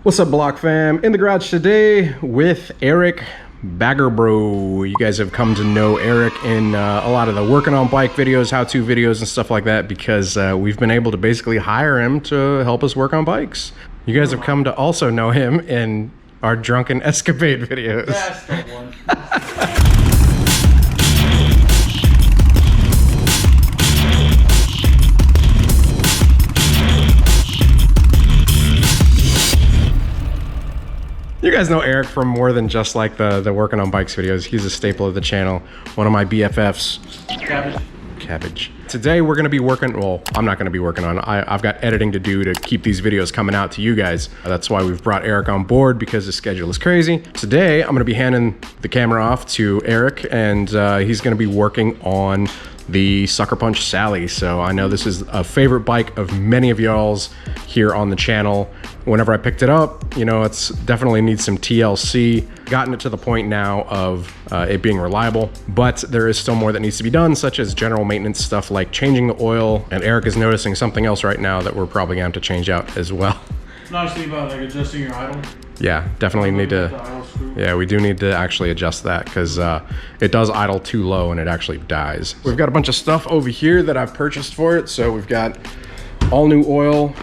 What's up, Block fam? In the garage today with Eric Baggerbro. You guys have come to know Eric in a lot of the working on bike videos, how-to videos and stuff like that, because we've been able to basically hire him to help us work on bikes. You guys have come to also know him in our drunken escapade videos. That's the one. You guys know Eric from more than just like the working on bikes videos. He's a staple of the channel. One of my BFFs. Cabbage. Today we're gonna be working, well, I'm not gonna be working on, I've got editing to do to keep these videos coming out to you guys. That's why we've brought Eric on board, because his schedule is crazy. Today, I'm gonna be handing the camera off to Eric, and he's gonna be working on the Sucker Punch Sally. So I know this is a favorite bike of many of y'all's here on the channel. Whenever I picked it up, you know, it's definitely needs some TLC. Gotten it to the point now of it being reliable, but there is still more that needs to be done, such as general maintenance stuff like changing the oil. And Eric is noticing something else right now that we're probably gonna have to change out as well. Nice thing about like adjusting your idle. Yeah, definitely need to. Yeah, we do need to actually adjust that, because it does idle too low and it actually dies. We've got a bunch of stuff over here that I've purchased for it. So we've got all new oil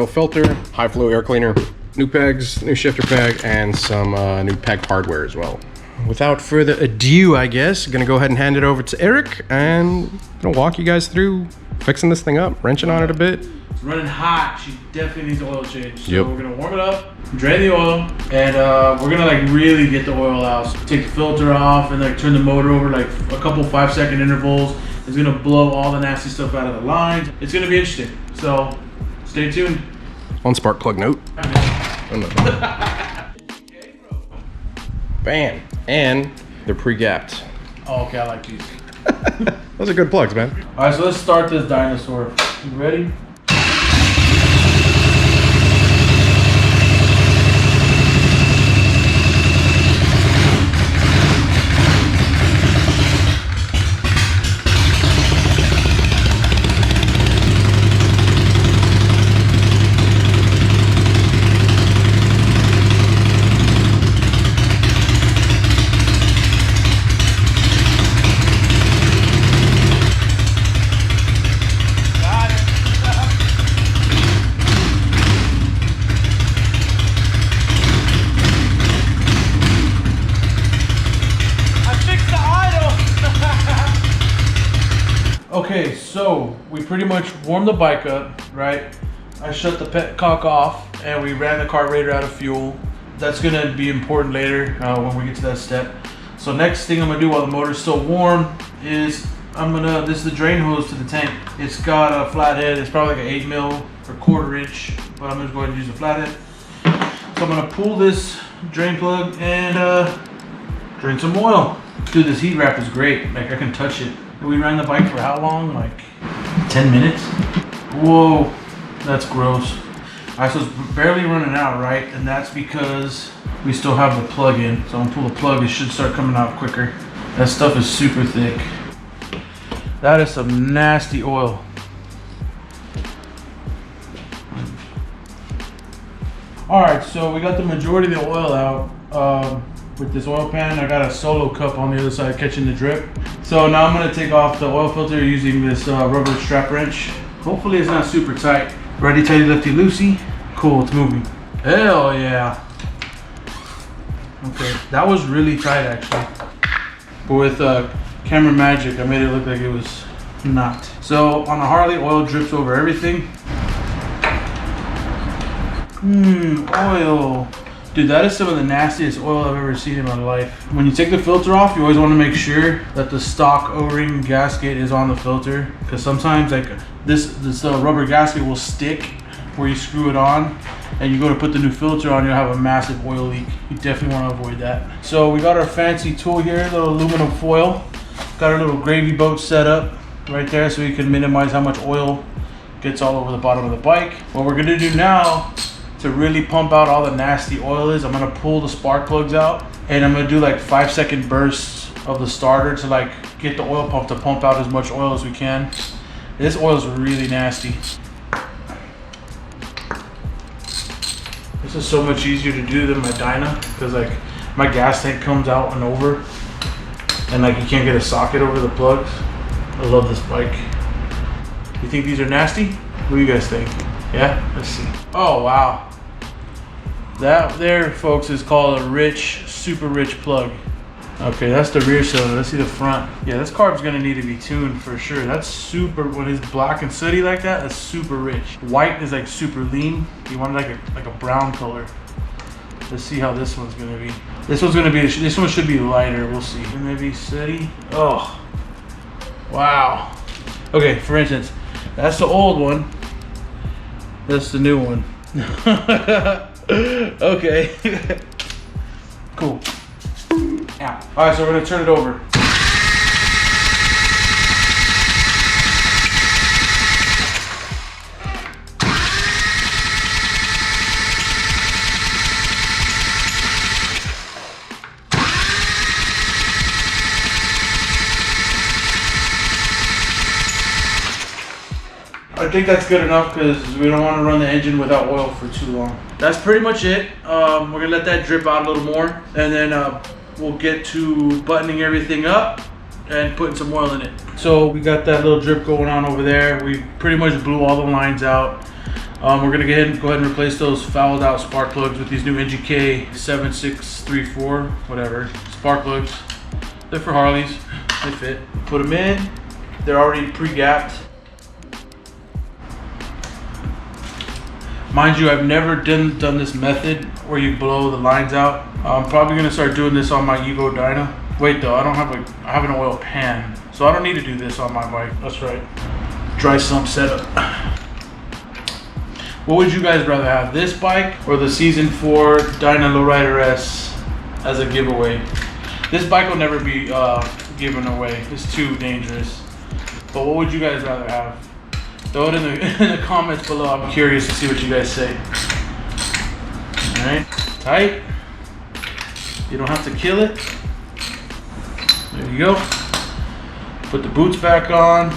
filter, high flow air cleaner, new pegs, new shifter peg, and some new peg hardware as well. Without further ado, I guess, gonna go ahead and hand it over to Eric, and gonna walk you guys through fixing this thing up, wrenching on it a bit. It's running hot. She definitely needs an oil change. So Yep. we're gonna warm it up, drain the oil, and we're gonna like really get the oil out. So take the filter off and like turn the motor over like a couple 5-second intervals. It's gonna blow all the nasty stuff out of the lines. It's gonna be interesting. So stay tuned. On spark plug note. Bam. And they're pre-gapped. Oh, okay, I like these. Those are good plugs, man. All right, so let's start this dinosaur. You ready? Okay, so we pretty much warmed the bike up, right? I shut the petcock off and we ran the carburetor out of fuel. That's gonna be important later when we get to that step. So next thing I'm gonna do while the motor's still warm is this is the drain hose to the tank. It's got a flathead. It's probably like an 8 mil or 1/4 inch, but I'm gonna go ahead and use the flathead. So I'm gonna pull this drain plug and drain some oil. Dude, this heat wrap is great. Like, I can touch it. We ran the bike for how long? Like 10 minutes? Whoa, that's gross. All right, so it's barely running out, right? And that's because we still have the plug in. So I'm gonna pull the plug, it should start coming out quicker. That stuff is super thick. That is some nasty oil. All right, so we got the majority of the oil out. With this oil pan, I got a solo cup on the other side catching the drip. So now I'm gonna take off the oil filter using this rubber strap wrench. Hopefully it's not super tight. Righty tighty, lefty loosey. Cool, it's moving. Hell yeah. Okay, that was really tight actually. But with camera magic, I made it look like it was not. So on a Harley, oil drips over everything. Oil. Dude, that is some of the nastiest oil I've ever seen in my life. When you take the filter off, you always want to make sure that the stock O-ring gasket is on the filter, because sometimes like this rubber gasket will stick where you screw it on, and you go to put the new filter on, you'll have a massive oil leak. You definitely want to avoid that. So we got our fancy tool here, little aluminum foil. Got our little gravy boat set up right there so we can minimize how much oil gets all over the bottom of the bike. What we're gonna do now to really pump out all the nasty oil is I'm gonna pull the spark plugs out, and I'm gonna do like 5-second bursts of the starter to like get the oil pump to pump out as much oil as we can. This oil is really nasty. This is so much easier to do than my Dyna, because like my gas tank comes out and over, and like you can't get a socket over the plugs. I love this bike. You think these are nasty? What do you guys think? Yeah, let's see. Oh wow, that there, folks, is called a rich, super rich plug. Okay, that's the rear cylinder. Let's see the front. Yeah, this carb's gonna need to be tuned for sure. That's super, when it's black and sooty like that, that's super rich. White is like super lean. You want like a brown color. Let's see how this one's gonna be. This one should be lighter, we'll see. Maybe sooty. Oh, wow. Okay, for instance, that's the old one. That's the new one. Okay. Cool. Ow. All right, so we're gonna turn it over. I think that's good enough because we don't want to run the engine without oil for too long. That's pretty much it. We're gonna let that drip out a little more, and then we'll get to buttoning everything up and putting some oil in it. So we got that little drip going on over there. We pretty much blew all the lines out. We're gonna go ahead and replace those fouled out spark plugs with these new NGK 7634, whatever, spark plugs. They're for Harleys, they fit. Put them in, they're already pre-gapped. Mind you, I've never done this method where you blow the lines out. I'm probably gonna start doing this on my Evo Dyna. Wait though, I have an oil pan, so I don't need to do this on my bike. That's right. Dry sump setup. What would you guys rather have, this bike or the Season 4 Dyna Low Rider S as a giveaway? This bike will never be given away. It's too dangerous. But what would you guys rather have? Throw it in the comments below. I'm curious to see what you guys say. All right, tight. You don't have to kill it. There you go. Put the boots back on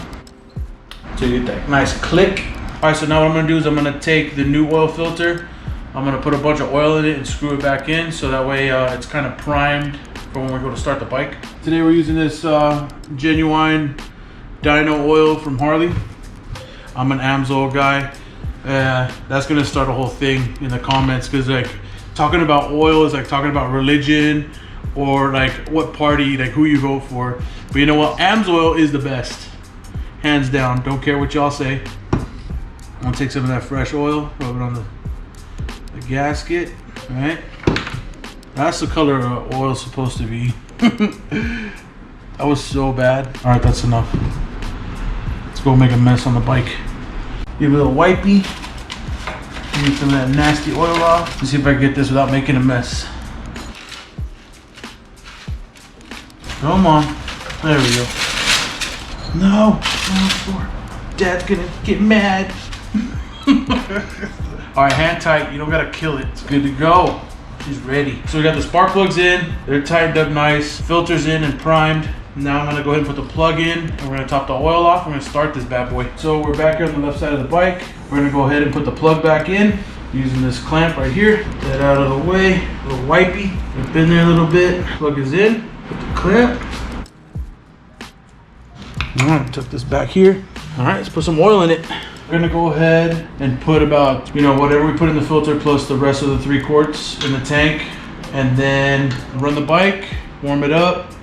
so you get that nice click. All right, so now what I'm gonna do is I'm gonna take the new oil filter. I'm gonna put a bunch of oil in it and screw it back in so that way it's kind of primed for when we go to start the bike. Today we're using this genuine dyno oil from Harley. I'm an AMSOIL guy. That's gonna start a whole thing in the comments, because like talking about oil is like talking about religion or like what party, like who you vote for. But you know what? AMSOIL is the best, hands down. Don't care what y'all say. I'm gonna take some of that fresh oil, rub it on the gasket. All right, that's the color oil's supposed to be. That was so bad. All right, that's enough. Let's go make a mess on the bike. Give it a little wipey. Get some of that nasty oil off. Let's see if I can get this without making a mess. Come on. There we go. No. Dad's gonna get mad. Alright, hand tight. You don't gotta kill it. It's good to go. She's ready. So we got the spark plugs in. They're tightened up nice. Filters in and primed. Now I'm gonna go ahead and put the plug in, and we're gonna top the oil off. We're gonna start this bad boy. So we're back here on the left side of the bike. We're gonna go ahead and put the plug back in using this clamp right here. Get that out of the way. A little wipey. Dip in there a little bit. Plug is in. Put the clamp. All right, tuck this back here. All right, let's put some oil in it. We're gonna go ahead and put about, whatever we put in the filter plus the rest of the 3 quarts in the tank, and then run the bike, warm it up,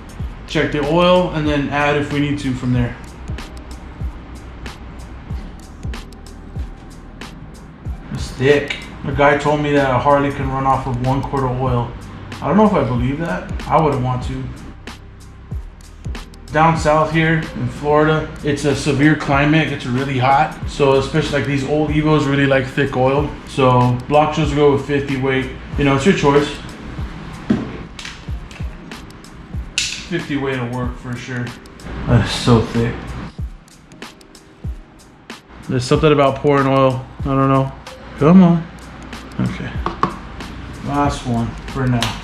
check the oil, and then add if we need to from there. It's thick. A guy told me that a Harley can run off of 1 quart of oil. I don't know if I believe that. I wouldn't want to. Down south here in Florida, it's a severe climate. It's really hot. So especially like these old Evos really like thick oil. So block shows go with 50 weight. It's your choice. 50 weight will work for sure. That's so thick. There's something about pouring oil. I don't know. Come on. Okay. Last one for now.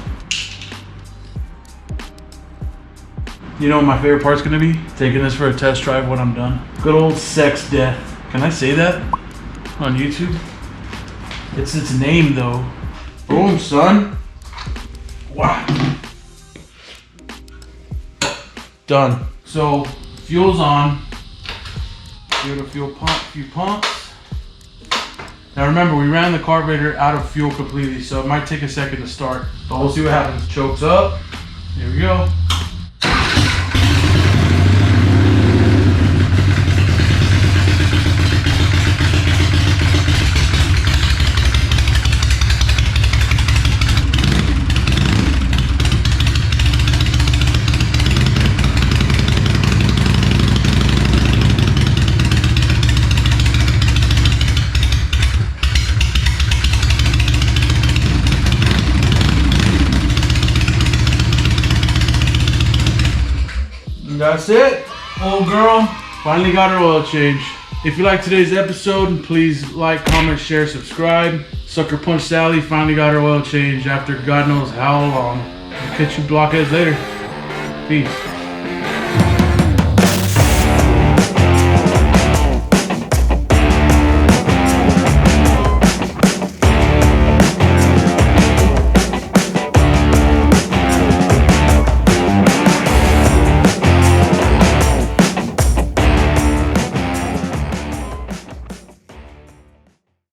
You know what my favorite part's gonna be? Taking this for a test drive when I'm done. Good old sex death. Can I say that on YouTube? It's its name though. Boom, son. Wow. Done. So fuel's on. Give it a few pumps. Now remember, we ran the carburetor out of fuel completely, so it might take a second to start. But we'll see what happens. Chokes up. Here we go. That's it. Old girl finally got her oil change. If you like today's episode, please like, comment, share, subscribe. Sucker Punch Sally finally got her oil change after God knows how long. I'll catch you blockheads later. Peace.